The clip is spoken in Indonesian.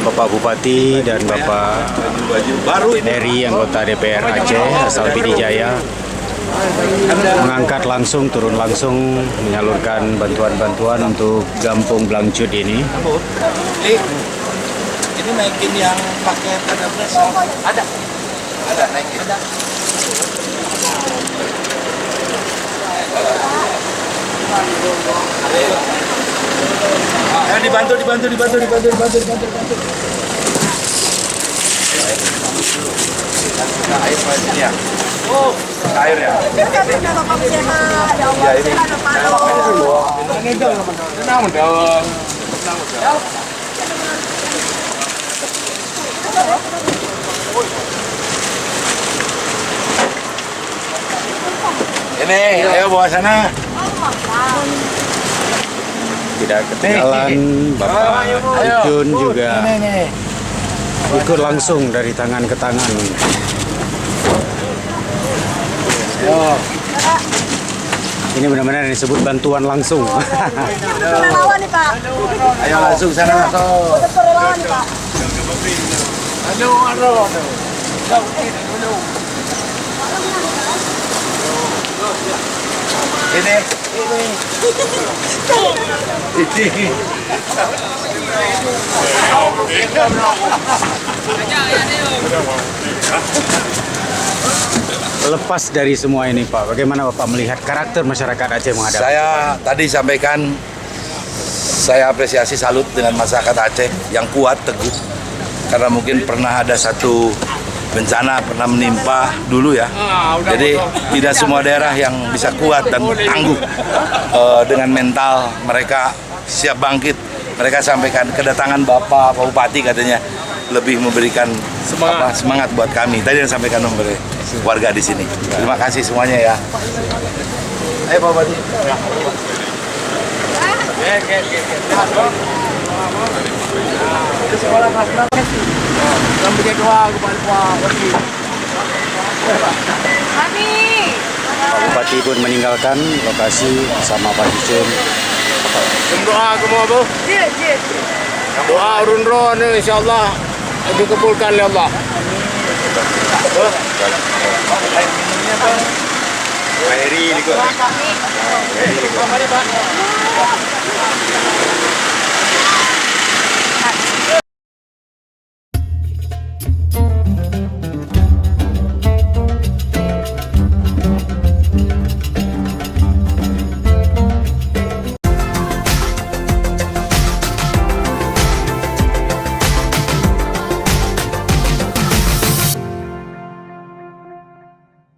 Bapak Bupati dan Bapak Eri, anggota DPR Aceh asal Pidijaya, mengangkat langsung, turun langsung menyalurkan bantuan-bantuan untuk Gampung Blangcut ini. Ini naikin yang pakai tanda plus ada naikin. Ayo dibantu. Air sini ya. Oh, air ya. Ya ini. Tenang dong. Ini, ayo bawa sana. Tidak ketinggalan Bapak Ijun juga ikut langsung dari tangan ke tangan. Ini benar-benar disebut bantuan langsung. Relawan nih Pak. Ayo langsung sana masuk. Relawan nih Pak. Ini. Lepas dari semua ini Pak, bagaimana Bapak melihat karakter masyarakat Aceh menghadapi? Saya tadi sampaikan, saya apresiasi, salut dengan masyarakat Aceh yang kuat, teguh. Karena mungkin pernah ada satu bencana pernah menimpa dulu ya. Jadi tidak semua daerah yang bisa kuat dan tangguh dengan mental mereka siap bangkit. Mereka sampaikan kedatangan Bapak Bupati katanya lebih memberikan semangat buat kami. Tadi yang sampaikan oleh warga di sini. Terima kasih semuanya ya. Ayo Pak Bupati. Sekolah kelas berapa sih? Sampai doa kepada Pak Bupati. Pak Bupati pun meninggalkan lokasi bersama Pak Ijun. Doa kamu apa? Doa run-run insyaallah dikabulkan oleh Allah. Eri,